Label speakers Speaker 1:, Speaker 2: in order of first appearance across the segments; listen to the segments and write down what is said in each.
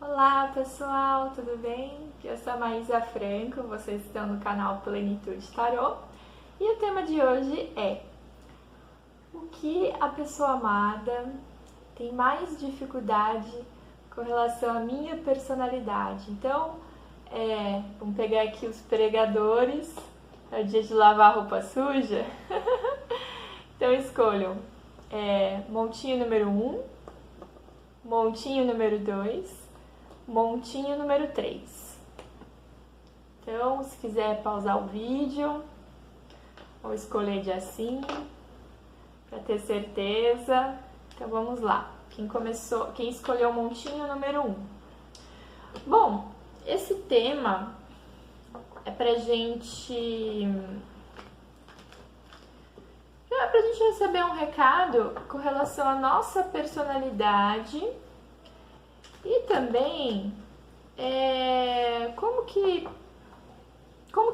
Speaker 1: Olá pessoal, tudo bem? Eu sou a Maísa Franco, vocês estão no canal Plenitude Tarô e o tema de hoje é: o que a pessoa amada tem mais dificuldade com relação à minha personalidade? Então, vamos pegar aqui os pregadores, é o dia de lavar roupa suja? Então escolham montinho número 1, montinho número 2, montinho número 3. Então, se quiser pausar o vídeo ou escolher de assim, para ter certeza. Então vamos lá. Quem escolheu o montinho número 1? Bom, esse tema é pra gente receber um recado com relação à nossa personalidade e também como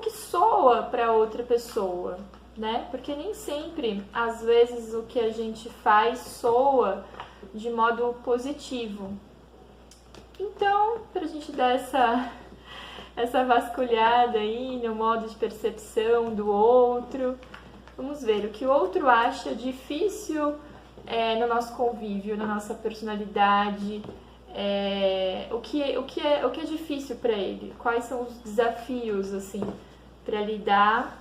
Speaker 1: que soa para outra pessoa, né? Porque nem sempre, às vezes, o que a gente faz soa de modo positivo. Então, para a gente dar essa vasculhada aí no modo de percepção do outro, vamos ver o que o outro acha difícil no nosso convívio, na nossa personalidade. O que é difícil para ele, quais são os desafios assim para lidar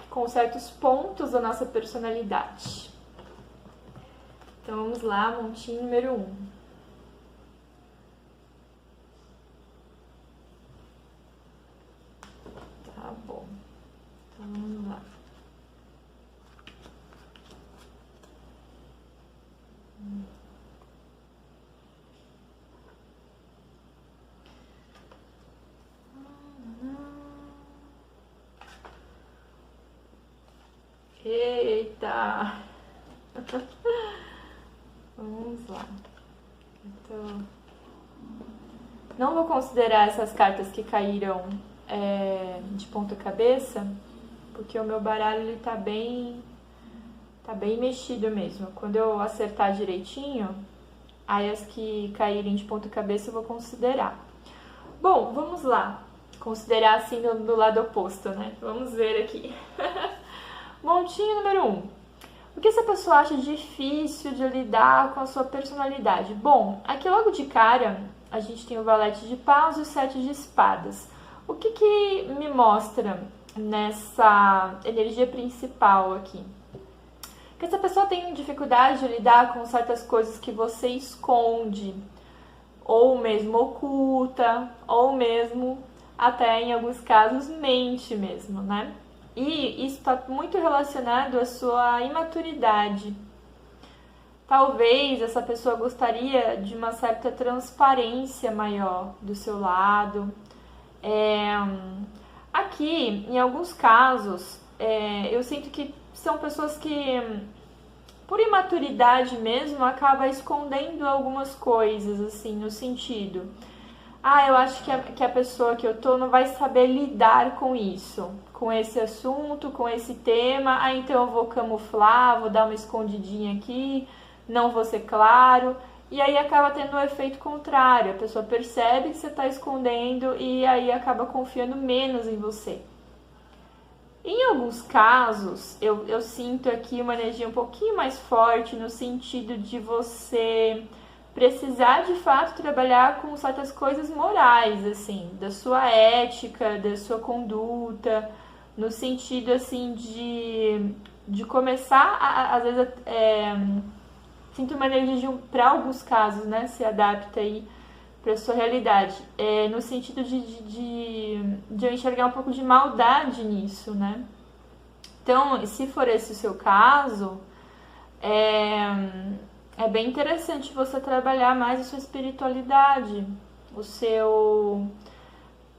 Speaker 1: com certos pontos da nossa personalidade. Então vamos lá, montinho número 1. Tá bom, então vamos lá. Eita! Vamos lá. Então, não vou considerar essas cartas que caíram de ponta cabeça, porque o meu baralho ele tá bem mexido mesmo. Quando eu acertar direitinho, aí as que caírem de ponta cabeça eu vou considerar. Bom, vamos lá. Considerar assim do lado oposto, né? Vamos ver aqui. Montinho número 1. O que essa pessoa acha difícil de lidar com a sua personalidade? Bom, aqui logo de cara, a gente tem o valete de paus e o 7 de espadas. O que me mostra nessa energia principal aqui? Que essa pessoa tem dificuldade de lidar com certas coisas que você esconde, ou mesmo oculta, ou mesmo, até em alguns casos, mente mesmo, né? E isso está muito relacionado à sua imaturidade. Talvez essa pessoa gostaria de uma certa transparência maior do seu lado. Aqui, em alguns casos, eu sinto que são pessoas que, por imaturidade mesmo, acabam escondendo algumas coisas, assim, no sentido... eu acho que a pessoa que eu tô não vai saber lidar com isso, com esse assunto, com esse tema. Então eu vou camuflar, vou dar uma escondidinha aqui, não vou ser claro. E aí acaba tendo um efeito contrário. A pessoa percebe que você está escondendo e aí acaba confiando menos em você. Em alguns casos, eu sinto aqui uma energia um pouquinho mais forte no sentido de você... precisar de fato trabalhar com certas coisas morais, assim, da sua ética, da sua conduta, no sentido assim de começar às vezes sinto uma energia para alguns casos, né, se adapta aí para sua realidade, no sentido de eu enxergar um pouco de maldade nisso, né? Então, se for esse o seu caso, é bem interessante você trabalhar mais a sua espiritualidade,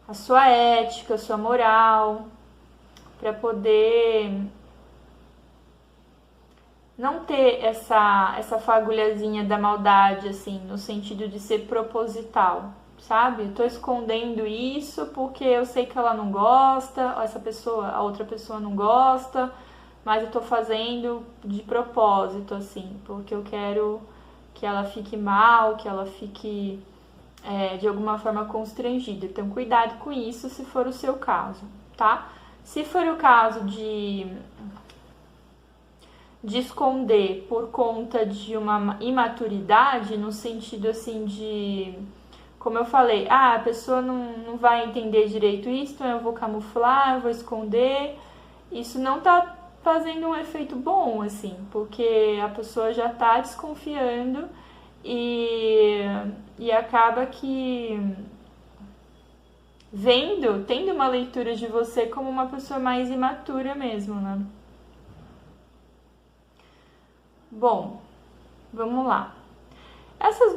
Speaker 1: a sua ética, a sua moral, para poder não ter essa fagulhazinha da maldade, assim, no sentido de ser proposital, sabe? Eu tô escondendo isso porque eu sei que ela não gosta, a outra pessoa não gosta, mas eu tô fazendo de propósito, assim, porque eu quero que ela fique mal, que ela fique de alguma forma constrangido. Então, cuidado com isso se for o seu caso, tá? Se for o caso de esconder por conta de uma imaturidade, no sentido assim de, como eu falei, a pessoa não vai entender direito isso, então eu vou camuflar, eu vou esconder, isso não tá fazendo um efeito bom, assim, porque a pessoa já tá desconfiando e acaba que tendo uma leitura de você como uma pessoa mais imatura mesmo, né? Bom, vamos lá. Essas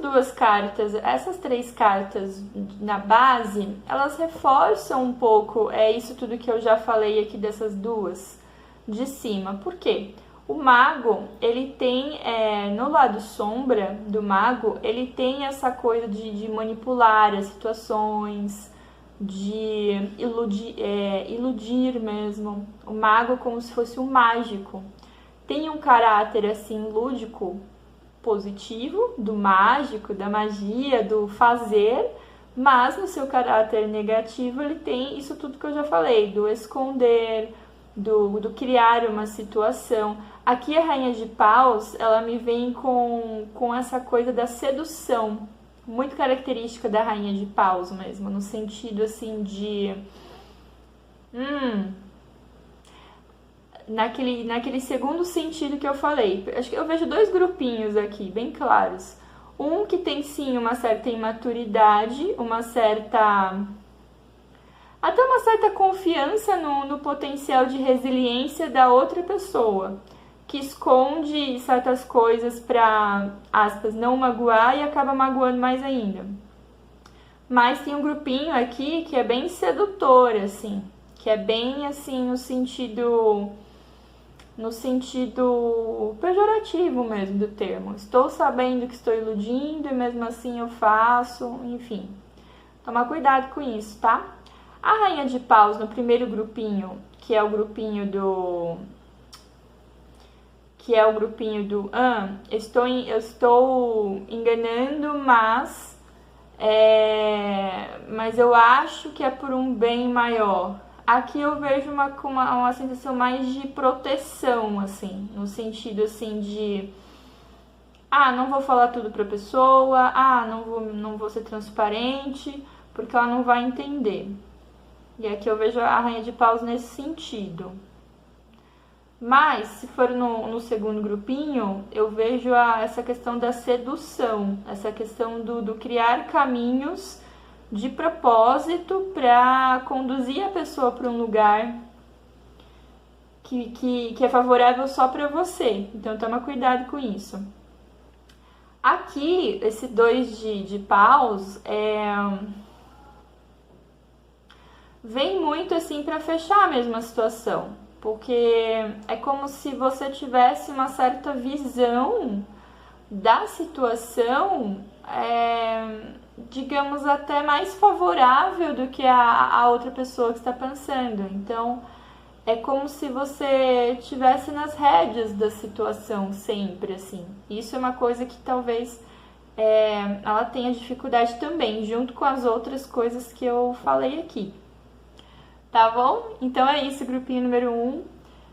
Speaker 1: 3 cartas na base, elas reforçam um pouco isso tudo que eu já falei aqui dessas 2 de cima. Por quê? O mago, ele tem, no lado sombra do mago, ele tem essa coisa de manipular as situações, de iludir mesmo. O mago como se fosse um mágico. Tem um caráter assim lúdico, positivo, do mágico, da magia, do fazer, mas no seu caráter negativo ele tem isso tudo que eu já falei, do esconder, do criar uma situação. Aqui a Rainha de Paus, ela me vem com essa coisa da sedução, muito característica da Rainha de Paus mesmo, no sentido assim de... Naquele segundo sentido que eu falei. Acho que eu vejo 2 grupinhos aqui, bem claros. Um que tem sim uma certa imaturidade, até uma certa confiança no potencial de resiliência da outra pessoa, que esconde certas coisas para, aspas, não magoar e acaba magoando mais ainda. Mas tem um grupinho aqui que é bem sedutor, assim, que é bem assim no sentido pejorativo mesmo do termo. Estou sabendo que estou iludindo e mesmo assim eu faço, enfim. Tomar cuidado com isso, tá? A Rainha de Paus no primeiro grupinho, que é o grupinho do eu estou enganando, mas eu acho que é por um bem maior. Aqui eu vejo uma sensação mais de proteção, assim, no sentido assim de não vou falar tudo pra pessoa, não vou ser transparente, porque ela não vai entender. E aqui eu vejo a Rainha de Paus nesse sentido. Mas, se for no segundo grupinho, eu vejo essa questão da sedução, essa questão do criar caminhos de propósito para conduzir a pessoa para um lugar que é favorável só para você. Então, toma cuidado com isso. Aqui, esse 2 de paus vem muito assim para fechar mesmo a situação, porque é como se você tivesse uma certa visão da situação, digamos, até mais favorável do que a outra pessoa que está pensando. Então, é como se você estivesse nas rédeas da situação sempre, assim. Isso é uma coisa que talvez ela tenha dificuldade também, junto com as outras coisas que eu falei aqui. Tá bom? Então é isso, grupinho número 1.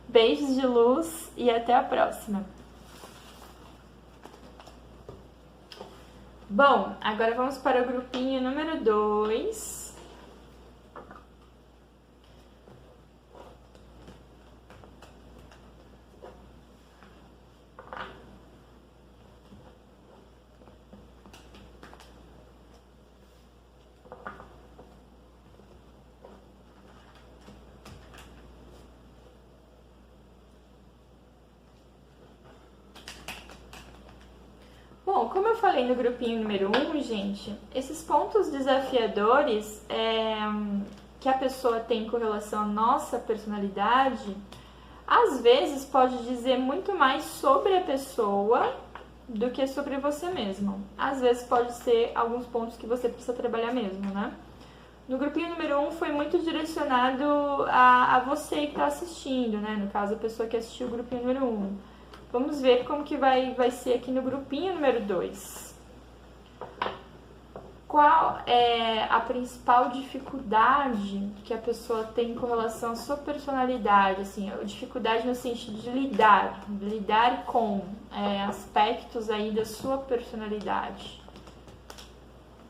Speaker 1: Beijos de luz e até a próxima. Bom, agora vamos para o grupinho número 2. Bom, como eu falei no grupinho número 1, gente, esses pontos desafiadores que a pessoa tem com relação à nossa personalidade, às vezes pode dizer muito mais sobre a pessoa do que sobre você mesmo. Às vezes pode ser alguns pontos que você precisa trabalhar mesmo, né? No grupinho número 1 foi muito direcionado a você que está assistindo, né? No caso, a pessoa que assistiu o grupinho número 1. Vamos ver como que vai ser aqui no grupinho número 2. Qual é a principal dificuldade que a pessoa tem com relação à sua personalidade? Assim, dificuldade no sentido de lidar com aspectos aí da sua personalidade.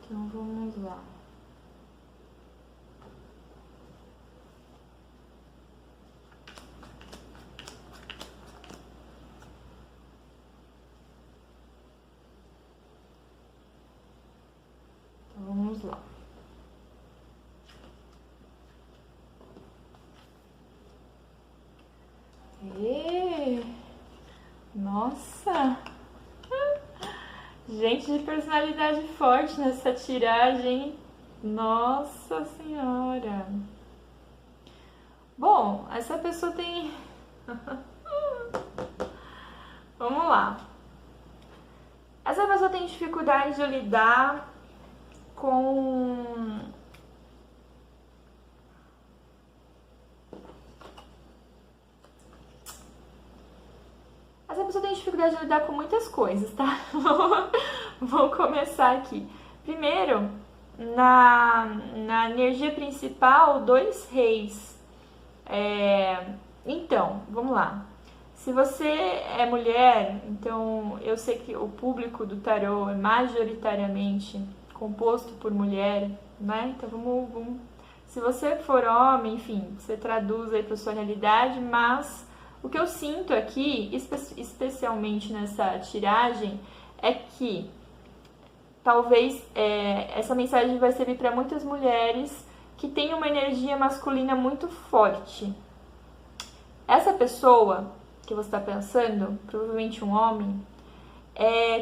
Speaker 1: Então vamos lá. Vamos lá. Nossa! Gente de personalidade forte nessa tiragem. Nossa Senhora! Bom, essa pessoa tem... Vamos lá. Essa pessoa tem dificuldade de lidar com essa pessoa tem dificuldade de lidar com muitas coisas, tá? Vou começar aqui. Primeiro, na energia principal, 2 reis. Então, vamos lá. Se você é mulher, então eu sei que o público do tarô é majoritariamente composto por mulher, né? Então vamos... Se você for homem, enfim, você traduz aí para sua realidade, mas o que eu sinto aqui, especialmente nessa tiragem, é que talvez essa mensagem vai servir para muitas mulheres que têm uma energia masculina muito forte. Essa pessoa que você está pensando, provavelmente um homem,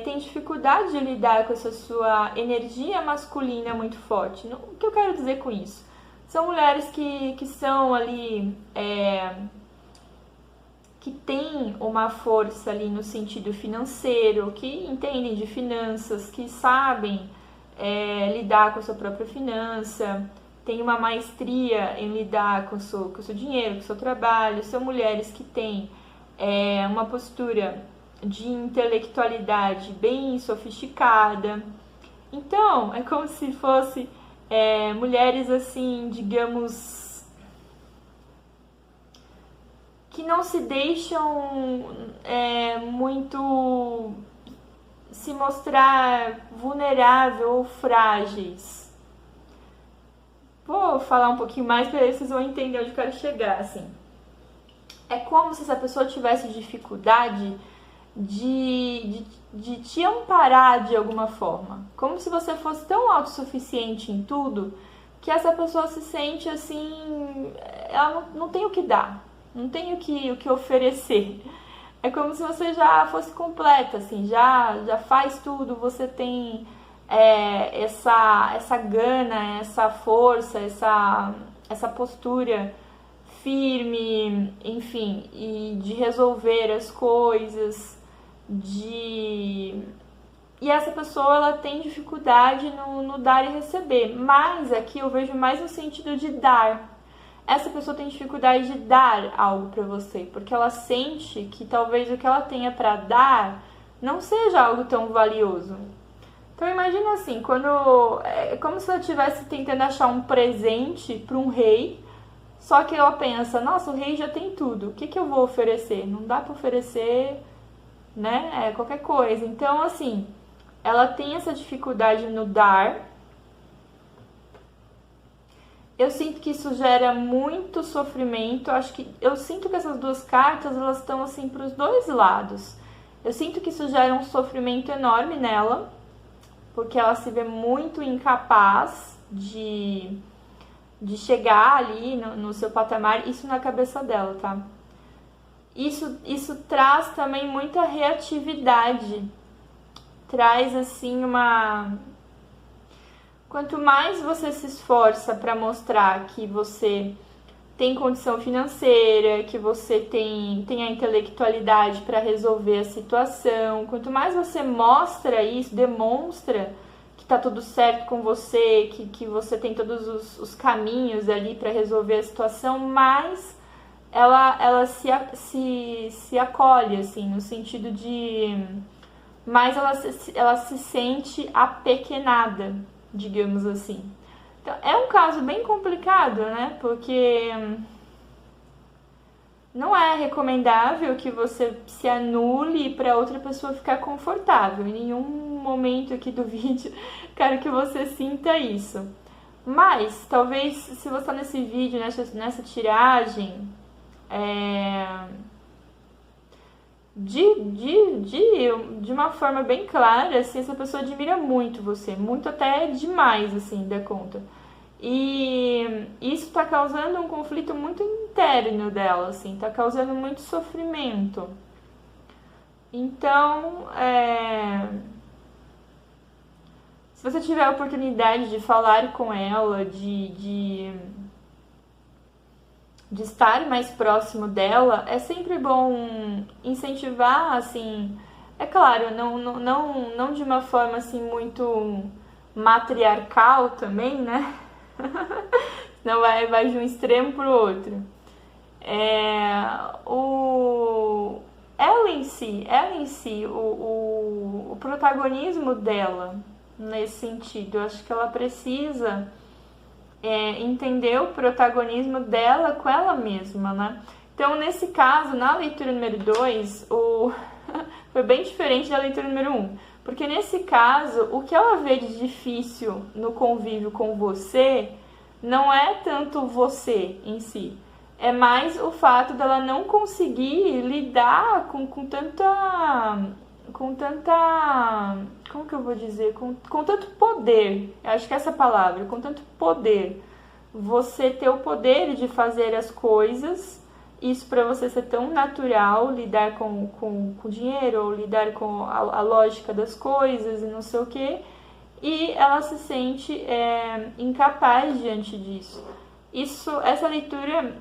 Speaker 1: tem dificuldade de lidar com essa sua energia masculina muito forte. O que eu quero dizer com isso? São mulheres que são ali, que têm uma força ali no sentido financeiro, que entendem de finanças, que sabem lidar com a sua própria finança, têm uma maestria em lidar com o seu dinheiro, com o seu trabalho. São mulheres que têm uma postura de intelectualidade bem sofisticada. Então, é como se fosse mulheres assim, digamos, que não se deixam muito se mostrar vulnerável ou frágeis. Vou falar um pouquinho mais para vocês vão entender onde eu quero chegar, assim. É como se essa pessoa tivesse dificuldade de te amparar de alguma forma. Como se você fosse tão autossuficiente em tudo que essa pessoa se sente assim, ela não tem o que dar, não tem o que oferecer. É como se você já fosse completa, assim, já faz tudo, você tem essa gana, essa força, essa postura firme, enfim, e de resolver as coisas, e essa pessoa ela tem dificuldade no dar e receber, mas aqui eu vejo mais no sentido de dar. Essa pessoa tem dificuldade de dar algo para você, porque ela sente que talvez o que ela tenha para dar não seja algo tão valioso. Então imagina assim, é como se ela estivesse tentando achar um presente para um rei, só que ela pensa, nossa, o rei já tem tudo, o que eu vou oferecer? Não dá para oferecer, né, qualquer coisa. Então, assim, ela tem essa dificuldade no dar. Eu sinto que isso gera muito sofrimento. Eu sinto que essas 2 cartas, elas estão assim para os 2 lados. Eu sinto que isso gera um sofrimento enorme nela, porque ela se vê muito incapaz de chegar ali no seu patamar, isso na cabeça dela, tá? Isso traz também muita reatividade, traz assim Quanto mais você se esforça para mostrar que você tem condição financeira, que você tem a intelectualidade para resolver a situação, quanto mais você mostra isso, demonstra que tá tudo certo com você, que você tem todos os caminhos ali para resolver a situação, mais ela se acolhe, assim, no sentido de... mais ela se sente apequenada. digamos assim. Então, é um caso bem complicado, né? Porque não é recomendável que você se anule para outra pessoa ficar confortável. Em nenhum momento aqui do vídeo quero que você sinta isso. Mas, talvez, se você está nesse vídeo, nessa tiragem, de uma forma bem clara, assim, essa pessoa admira muito você, muito até demais, assim, da conta. E isso está causando um conflito muito interno dela, assim, está causando muito sofrimento. Então, se você tiver a oportunidade de falar com ela, de estar mais próximo dela, é sempre bom incentivar, assim, é claro, não de uma forma assim muito matriarcal também, né? Não vai de um extremo pro outro. Ela em si, o protagonismo dela nesse sentido, eu acho que ela precisa entender o protagonismo dela com ela mesma, né? Então, nesse caso, na leitura número 2, foi bem diferente da leitura número 1. Porque nesse caso, o que ela vê de difícil no convívio com você não é tanto você em si. É mais o fato dela não conseguir lidar com tanta... Como que eu vou dizer? Com tanto poder. Eu acho que é essa palavra. Com tanto poder. Você ter o poder de fazer as coisas. Isso para você ser tão natural, lidar com dinheiro, ou lidar com a lógica das coisas e não sei o quê. E ela se sente incapaz diante disso. Essa leitura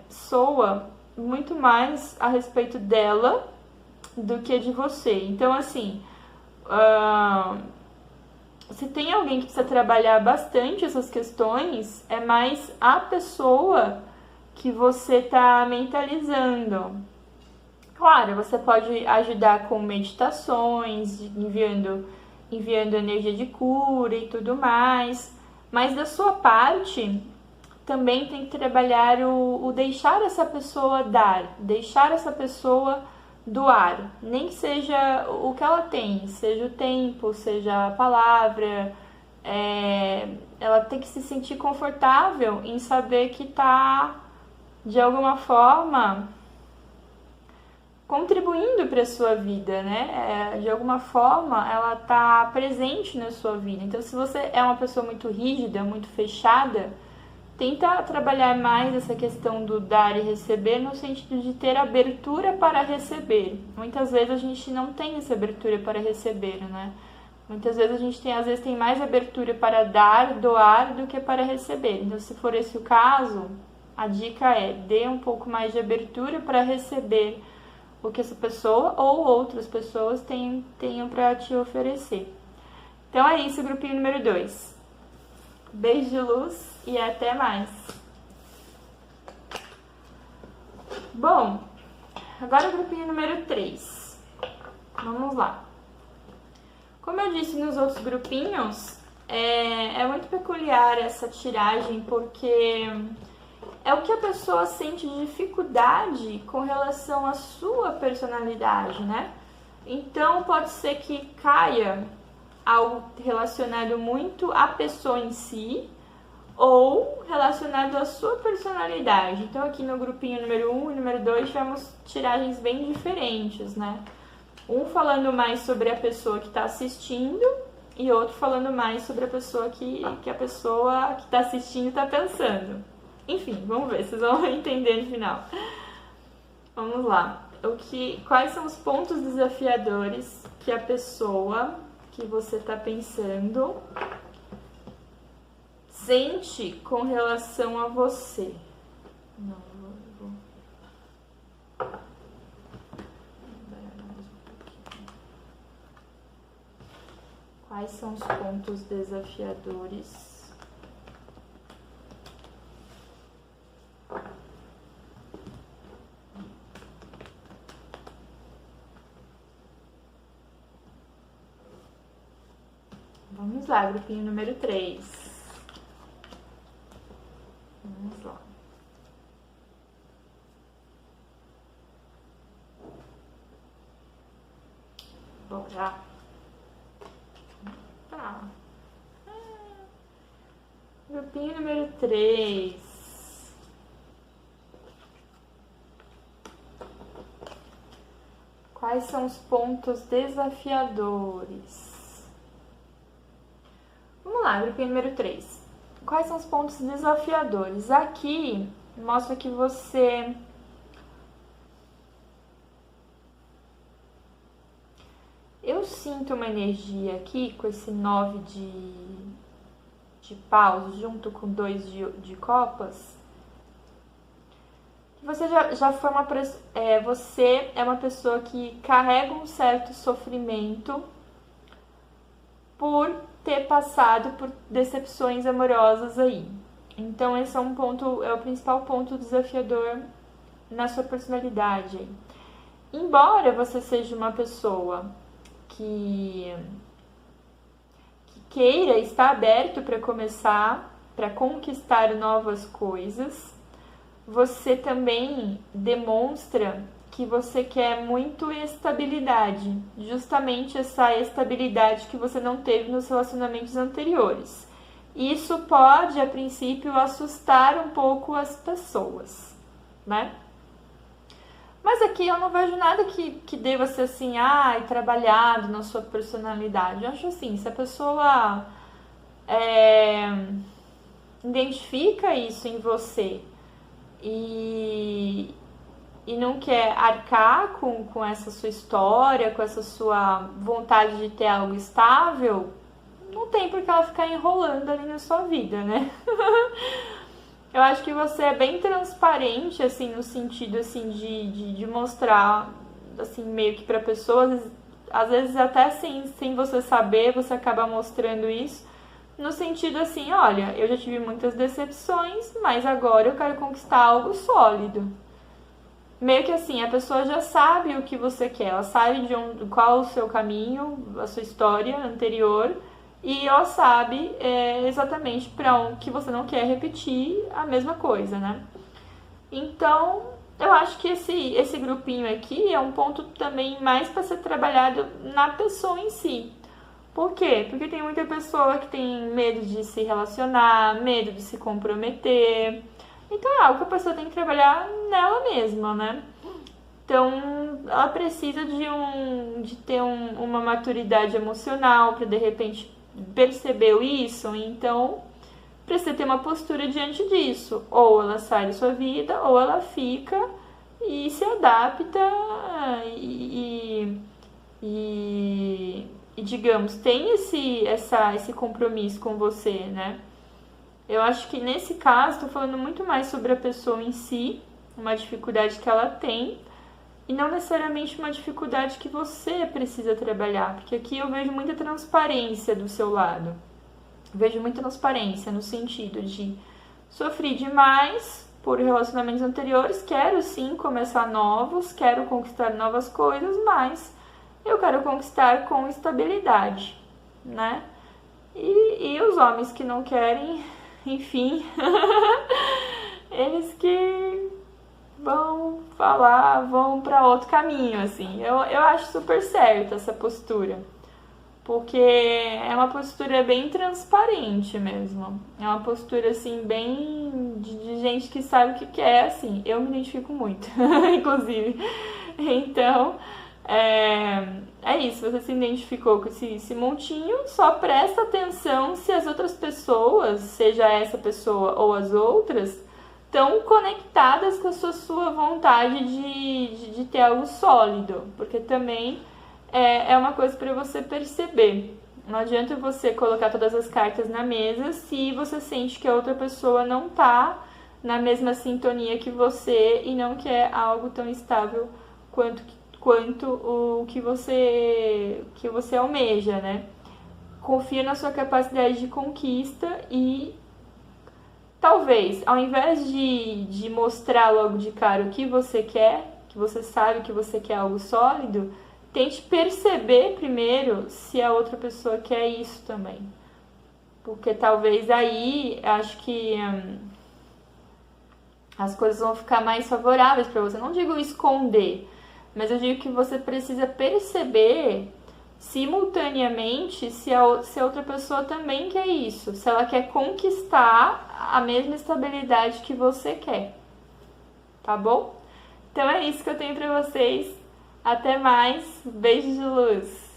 Speaker 1: soa muito mais a respeito dela do que de você. Então, assim, se tem alguém que precisa trabalhar bastante essas questões, é mais a pessoa que você está mentalizando. Claro, você pode ajudar com meditações, enviando energia de cura e tudo mais, mas da sua parte também tem que trabalhar o deixar essa pessoa dar, deixar essa pessoa doar, nem que seja o que ela tem, seja o tempo, seja a palavra, ela tem que se sentir confortável em saber que está, de alguma forma, contribuindo para a sua vida, né? De alguma forma, ela está presente na sua vida. Então, se você é uma pessoa muito rígida, muito fechada, tenta trabalhar mais essa questão do dar e receber no sentido de ter abertura para receber. Muitas vezes a gente não tem essa abertura para receber, né? Muitas vezes a gente tem mais abertura para dar, doar, do que para receber. Então, se for esse o caso, a dica é: dê um pouco mais de abertura para receber o que essa pessoa ou outras pessoas tenham para te oferecer. Então é isso, grupinho número 2. Beijo de luz e até mais. Bom, agora o grupinho número 3. Vamos lá. Como eu disse nos outros grupinhos, é muito peculiar essa tiragem, porque é o que a pessoa sente dificuldade com relação à sua personalidade, né? Então, pode ser que caia algo relacionado muito à pessoa em si ou relacionado à sua personalidade. Então, aqui no grupinho número 1 e número 2, tivemos tiragens bem diferentes, né? Um falando mais sobre a pessoa que está assistindo e outro falando mais sobre a pessoa que a pessoa que está assistindo está pensando. Enfim, vamos ver, vocês vão entender no final. Vamos lá. Quais são os pontos desafiadores que a pessoa que você está pensando sente com relação a você? Não, vou. Quais são os pontos desafiadores Vamos lá, grupinho número 3. Vamos lá. Bom, já. Tá. Grupinho número 3. Quais são os pontos desafiadores? Vamos lá, grupinho número 3. Quais são os pontos desafiadores? Aqui mostra que você eu sinto uma energia aqui com esse 9 de paus junto com 2 de copas. Você já foi você é uma pessoa que carrega um certo sofrimento por ter passado por decepções amorosas aí. Então esse é é o principal ponto desafiador na sua personalidade aí. Embora você seja uma pessoa que queira estar aberto para começar, para conquistar novas coisas, você também demonstra que você quer muito estabilidade, justamente essa estabilidade que você não teve nos relacionamentos anteriores. Isso pode, a princípio, assustar um pouco as pessoas, né? Mas aqui eu não vejo nada que deva ser assim, trabalhado na sua personalidade. Eu acho assim, se a pessoa identifica isso em você e não quer arcar com essa sua história, com essa sua vontade de ter algo estável, não tem por que ela ficar enrolando ali na sua vida, né? Eu acho que você é bem transparente, assim, no sentido, assim, de mostrar, assim, meio que pra pessoas, às vezes até sem você saber, você acaba mostrando isso, no sentido assim, olha, eu já tive muitas decepções, mas agora eu quero conquistar algo sólido. Meio que assim, a pessoa já sabe o que você quer, ela sabe qual o seu caminho, a sua história anterior, e ela sabe exatamente para onde que você não quer repetir a mesma coisa, né? Então, eu acho que esse grupinho aqui é um ponto também mais para ser trabalhado na pessoa em si. Por quê? Porque tem muita pessoa que tem medo de se relacionar, medo de se comprometer. Então é algo que a pessoa tem que trabalhar nela mesma, né? Então, ela precisa de ter uma maturidade emocional para de repente percebeu isso, então precisa ter uma postura diante disso. Ou ela sai da sua vida, ou ela fica e se adapta e digamos, tem esse compromisso com você, né? Eu acho que nesse caso, estou falando muito mais sobre a pessoa em si, uma dificuldade que ela tem, e não necessariamente uma dificuldade que você precisa trabalhar, porque aqui eu vejo muita transparência do seu lado. Vejo muita transparência no sentido de sofri demais por relacionamentos anteriores, quero sim começar novos, quero conquistar novas coisas, mas eu quero conquistar com estabilidade, né? E os homens que não querem, enfim, eles que vão para outro caminho, assim. Eu acho super certo essa postura, porque é uma postura bem transparente mesmo. É uma postura, assim, bem de gente que sabe o que quer, assim. Eu me identifico muito, inclusive. Então, é isso. Você se identificou com esse montinho, só presta atenção se as outras pessoas, seja essa pessoa ou as outras, estão conectadas com a sua vontade de ter algo sólido, porque também é uma coisa para você perceber. Não adianta você colocar todas as cartas na mesa se você sente que a outra pessoa não está na mesma sintonia que você e não quer algo tão estável quanto o que você almeja, né? Confia na sua capacidade de conquista e talvez, ao invés de mostrar logo de cara o que você quer, que você sabe que você quer algo sólido, tente perceber primeiro se a outra pessoa quer isso também. Porque talvez aí, acho que as coisas vão ficar mais favoráveis para você. Não digo esconder, mas eu digo que você precisa perceber simultaneamente se a outra pessoa também quer isso, se ela quer conquistar a mesma estabilidade que você quer, tá bom? Então é isso que eu tenho para vocês. Até mais, beijo de luz!